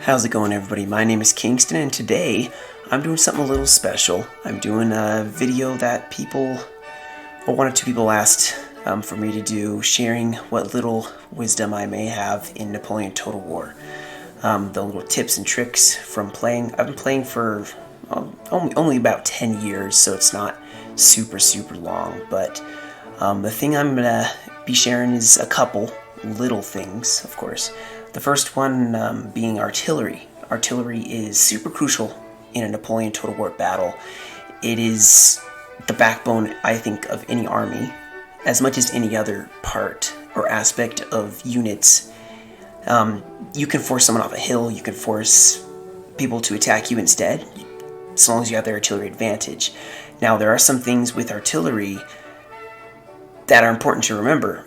How's it going, everybody? My name is Kingston, and today I'm doing something a little special. I'm doing a video that one or two people asked for me to do, sharing what little wisdom I may have in Napoleon Total War. The little tips and tricks from playing. I've been playing for only about 10 years, so it's not super long, but the thing I'm gonna be sharing is a couple little things, of course. The first one being artillery. Artillery is super crucial in a Napoleon Total War battle. It is the backbone, I think, of any army, as much as any other part or aspect of units. You can force someone off a hill, you can force people to attack you instead, as long as you have their artillery advantage. Now, there are some things with artillery that are important to remember.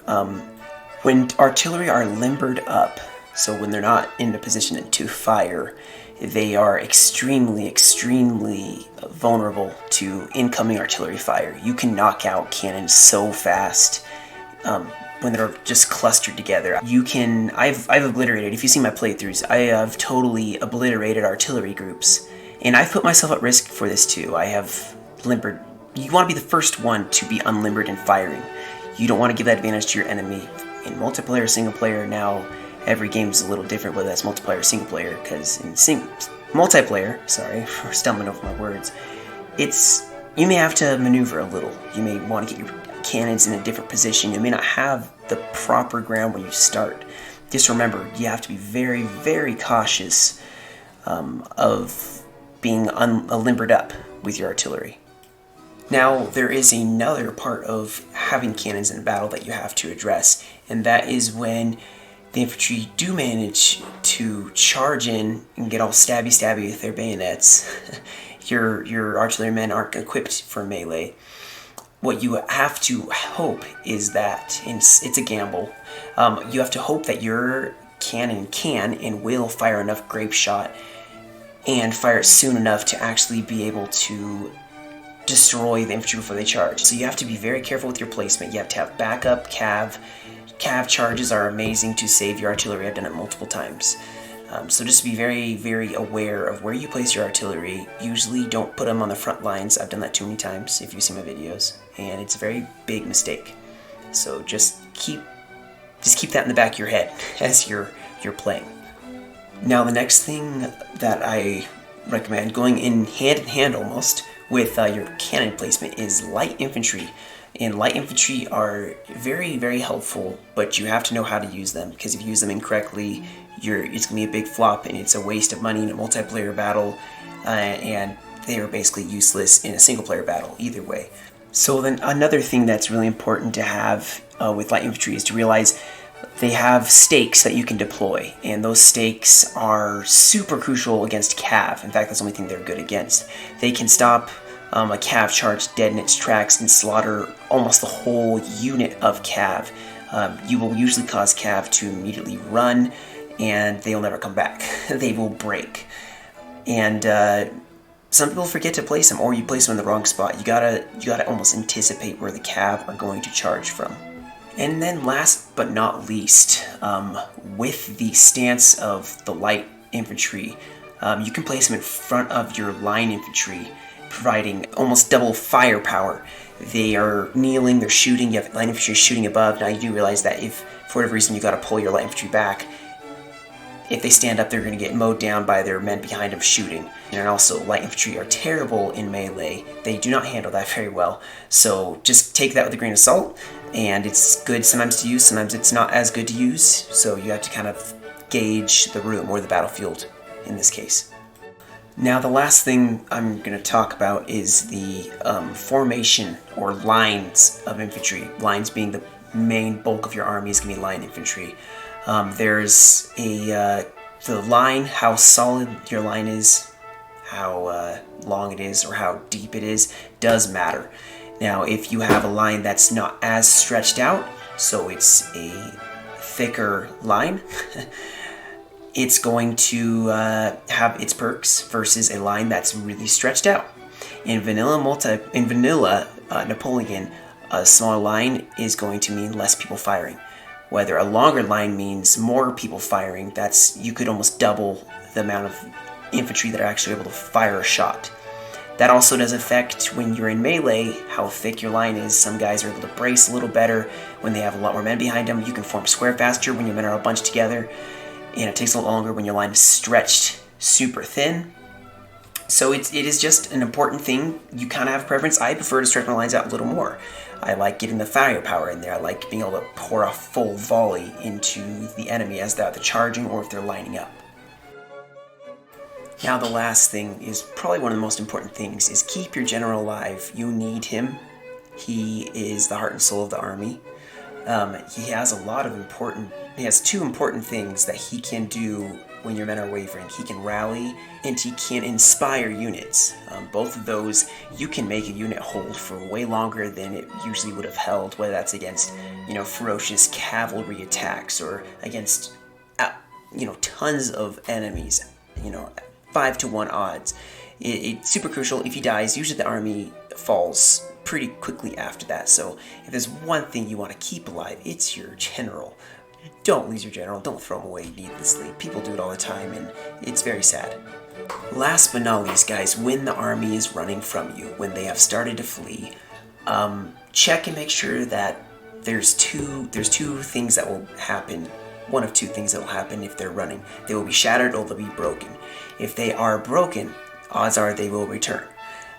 When artillery are limbered up, so when they're not in a position to fire, they are extremely vulnerable to incoming artillery fire. You can knock out cannons so fast when they're just clustered together. I've obliterated, if you see my playthroughs, I have totally obliterated artillery groups. And I've put myself at risk for this too. I have limbered. You want to be the first one to be unlimbered and firing. You don't want to give that advantage to your enemy. In multiplayer or single player, now every game is a little different, whether that's multiplayer or single player, because in multiplayer, sorry for stumbling over my words, you may have to maneuver a little. You may want to get your cannons in a different position. You may not have the proper ground when you start. Just remember, you have to be very cautious of being limbered up with your artillery. Now, there is another part of having cannons in a battle that you have to address, and that is when the infantry do manage to charge in and get all stabby with their bayonets. Your artillerymen aren't equipped for melee. What you have to hope is that, and it's a gamble, you have to hope that your cannon can and will fire enough grape shot and fire it soon enough to actually be able to destroy the infantry before they charge. So you have to be very careful with your placement. You have to have backup cav. Cav charges are amazing to save your artillery. I've done it multiple times. So just be very aware of where you place your artillery. Usually don't put them on the front lines. I've done that too many times if you see my videos, and it's a very big mistake. So just keep that in the back of your head as you're playing. Now, the next thing that I recommend, going in hand almost with your cannon placement, is light infantry. And light infantry are very helpful, but you have to know how to use them, because if you use them incorrectly, it's going to be a big flop, and it's a waste of money in a multiplayer battle, and they are basically useless in a single player battle either way. So then another thing that's really important to have with light infantry is to realize they have stakes that you can deploy, and those stakes are super crucial against cav. In fact, that's the only thing they're good against. They can stop a cav charge dead in its tracks and slaughter almost the whole unit of cav. You will usually cause cav to immediately run, and they will never come back. They will break. And some people forget to place them, or you place them in the wrong spot. You gotta almost anticipate where the cav are going to charge from. And then last but not least, with the stance of the light infantry, you can place them in front of your line infantry, providing almost double firepower. They are kneeling, they're shooting, you have light infantry shooting above. Now, you do realize that if, for whatever reason, you gotta pull your light infantry back, if they stand up, they're gonna get mowed down by their men behind them shooting. And also, light infantry are terrible in melee. They do not handle that very well. So just take that with a grain of salt, and it's good sometimes to use, sometimes it's not as good to use. So you have to kind of gauge the room, or the battlefield in this case. Now, the last thing I'm going to talk about is the formation or lines of infantry. Lines being the main bulk of your army is going to be line infantry. There's the line, how solid your line is, how long it is, or how deep it is, does matter. Now, if you have a line that's not as stretched out, so it's a thicker line, it's going to have its perks versus a line that's really stretched out. In vanilla Napoleon, a smaller line is going to mean less people firing. Whether a longer line means more people firing, you could almost double the amount of infantry that are actually able to fire a shot. That also does affect when you're in melee, how thick your line is. Some guys are able to brace a little better when they have a lot more men behind them. You can form square faster when your men are all bunched together, and it takes a little longer when your line is stretched super thin. So it is just an important thing. You kind of have a preference. I prefer to stretch my lines out a little more. I like getting the firepower in there. I like being able to pour a full volley into the enemy as they're either charging or if they're lining up. Now the last thing is probably one of the most important things, is keep your general alive. You need him. He is the heart and soul of the army. He has two important things that he can do when your men are wavering. He can rally and he can inspire units. Both of those, you can make a unit hold for way longer than it usually would have held, whether that's against, ferocious cavalry attacks or against, tons of enemies, 5-to-1 odds. It's super crucial. If he dies, usually the army falls pretty quickly after that. So if there's one thing you want to keep alive, it's your general. Don't lose your general. Don't throw him away needlessly. People do it all the time, and it's very sad. Last but not least, guys, when the army is running from you, when they have started to flee, check and make sure that there's two things that will happen. One of two things that will happen if they're running. They will be shattered or they'll be broken. If they are broken, odds are they will return.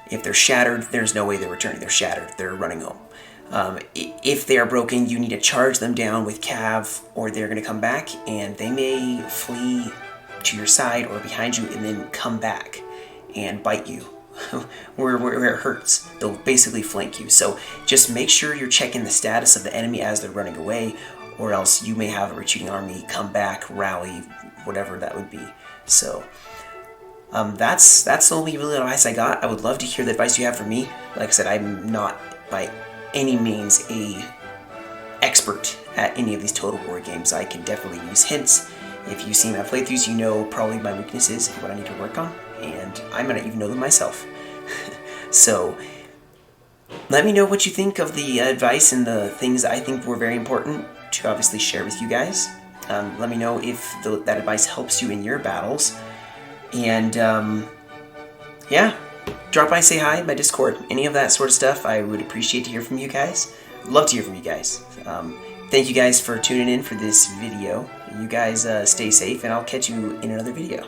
If they're shattered, there's no way they're returning. They're shattered. They're running home. If they are broken, you need to charge them down with cav, or they're going to come back, and they may flee to your side or behind you and then come back and bite you where it hurts. They'll basically flank you. So just make sure you're checking the status of the enemy as they're running away, or else you may have a retreating army come back, rally, whatever that would be. So that's the only real advice I got. I would love to hear the advice you have for me. Like I said, I'm not by any means a expert at any of these Total War games. I can definitely use hints. If you see my playthroughs, you know probably my weaknesses and what I need to work on, and I might not even know them myself. So let me know what you think of the advice and the things I think were very important to obviously share with you guys. Let me know if that advice helps you in your battles. And yeah, drop by, say hi, my Discord, any of that sort of stuff. I would appreciate to hear from you guys. Love to hear from you guys. Thank you guys for tuning in for this video. You guys stay safe, and I'll catch you in another video.